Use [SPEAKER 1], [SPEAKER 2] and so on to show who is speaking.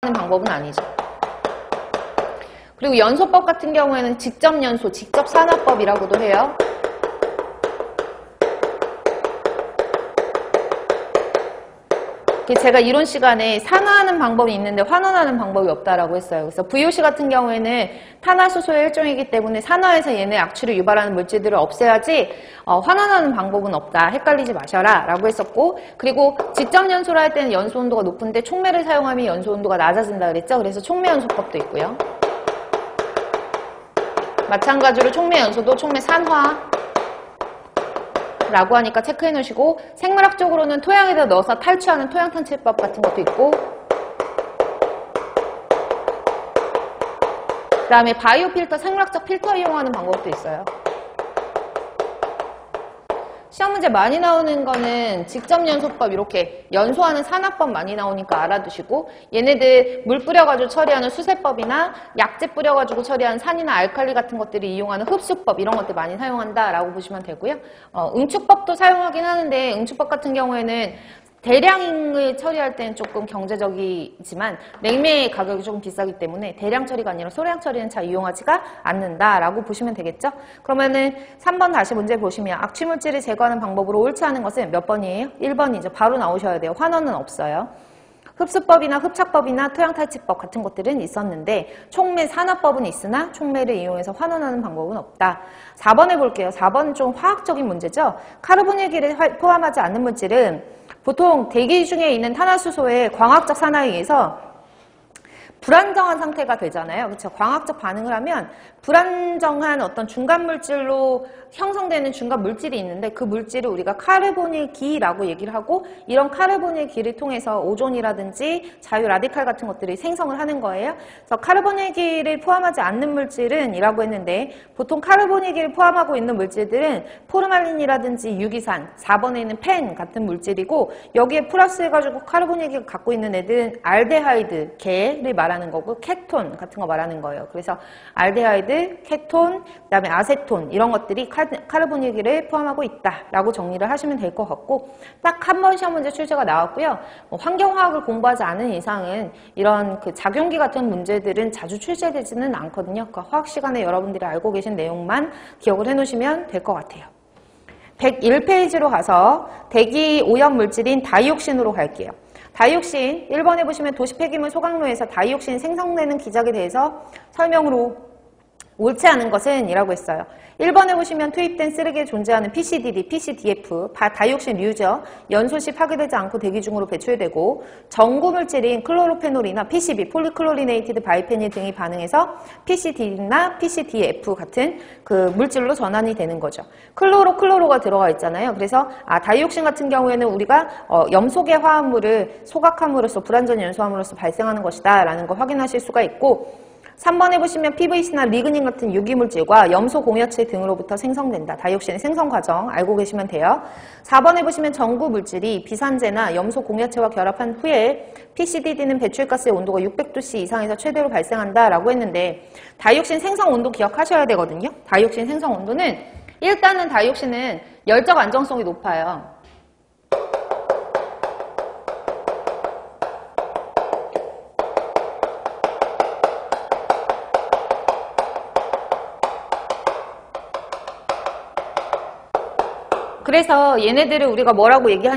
[SPEAKER 1] 하는 방법은 아니죠. 그리고 연소법 같은 경우에는 직접 연소, 직접 산화법이라고도 해요. 제가 이론 시간에 산화하는 방법이 있는데 환원하는 방법이 없다라고 했어요. 그래서 VOC 같은 경우에는 탄화수소의 일종이기 때문에 산화해서 얘네 악취를 유발하는 물질들을 없애야지 환원하는 방법은 없다. 헷갈리지 마셔라 라고 했었고, 그리고 직접 연소를 할 때는 연소 온도가 높은데 촉매를 사용하면 연소 온도가 낮아진다 그랬죠. 그래서 촉매 연소법도 있고요. 마찬가지로 촉매 연소도 촉매 산화 라고 하니까 체크해 놓으시고, 생물학적으로는 토양에다 넣어서 탈취하는 토양탄칠법 같은 것도 있고, 그 다음에 바이오 필터, 생물학적 필터 이용하는 방법도 있어요. 시험 문제 많이 나오는 거는 직접 연소법, 이렇게 연소하는 산화법 많이 나오니까 알아두시고, 얘네들 물 뿌려가지고 처리하는 수세법이나 약재 뿌려가지고 처리하는 산이나 알칼리 같은 것들을 이용하는 흡수법, 이런 것들 많이 사용한다라고 보시면 되고요. 응축법도 사용하긴 하는데, 응축법 같은 경우에는 대량을 처리할 때는 조금 경제적이지만 냉매의 가격이 조금 비싸기 때문에 대량 처리가 아니라 소량 처리는 잘 이용하지가 않는다라고 보시면 되겠죠. 그러면은 3번 다시 문제 보시면 악취물질을 제거하는 방법으로 옳지 않은 것은 몇 번이에요? 1번이죠. 바로 나오셔야 돼요. 환원은 없어요. 흡수법이나 흡착법이나 토양탈취법 같은 것들은 있었는데 촉매 산화법은 있으나 촉매를 이용해서 환원하는 방법은 없다. 4번에 볼게요. 4번은 좀 화학적인 문제죠. 카르보닐기를 포함하지 않는 물질은 보통 대기 중에 있는 탄화수소의 광학적 산화에 의해서 불안정한 상태가 되잖아요. 그렇죠? 광학적 반응을 하면 불안정한 어떤 중간 물질로 형성되는 중간 물질이 있는데 그 물질을 우리가 카르보닐기라고 얘기를 하고, 이런 카르보닐기를 통해서 오존이라든지 자유 라디칼 같은 것들이 생성을 하는 거예요. 그래서 카르보닐기를 포함하지 않는 물질은 이라고 했는데, 보통 카르보닐기를 포함하고 있는 물질들은 포르말린이라든지 유기산, 4번에 있는 펜 같은 물질이고, 여기에 플러스 해가지고 카르보닐기가 갖고 있는 애들은 알데하이드, 계를 말하는 거고, 케톤 같은 거 말하는 거예요. 그래서 알데하이드, 케톤, 그 다음에 아세톤 이런 것들이 카르보닐기를 포함하고 있다라고 정리를 하시면 될 것 같고, 딱 한 번 시험 문제 출제가 나왔고요. 환경화학을 공부하지 않은 이상은 이런 그 작용기 같은 문제들은 자주 출제되지는 않거든요. 그 화학 시간에 여러분들이 알고 계신 내용만 기억을 해놓으시면 될 것 같아요. 101페이지로 가서 대기 오염 물질인 다이옥신으로 갈게요. 다이옥신, 1번에 보시면 도시 폐기물 소각로에서 다이옥신이 생성되는 기작에 대해서 설명으로 옳지 않은 것은 이라고 했어요. 1번에 보시면 투입된 쓰레기에 존재하는 PCDD, PCDF, 다이옥신류죠. 연소 시 파괴되지 않고 대기 중으로 배출되고, 전구물질인 클로로페놀이나 PCB, 폴리클로리네이티드 바이페닐 등이 반응해서 PCD나 PCDF 같은 그 물질로 전환이 되는 거죠. 클로로가 들어가 있잖아요. 그래서 다이옥신 같은 경우에는 우리가 염소계 화합물을 소각함으로써 불완전 연소함으로써 발생하는 것이다 라는 거 확인하실 수가 있고, 3번에 보시면 PVC나 리그닌 같은 유기물질과 염소 공여체 등으로부터 생성된다. 다이옥신의 생성 과정 알고 계시면 돼요. 4번에 보시면 전구 물질이 비산재나 염소 공여체와 결합한 후에 PCDD는 배출가스의 온도가 600도C 이상에서 최대로 발생한다라고 했는데, 다이옥신 생성 온도 기억하셔야 되거든요. 다이옥신 생성 온도는 일단은 다이옥신은 열적 안정성이 높아요. 그래서 얘네들을 우리가 뭐라고 얘기하냐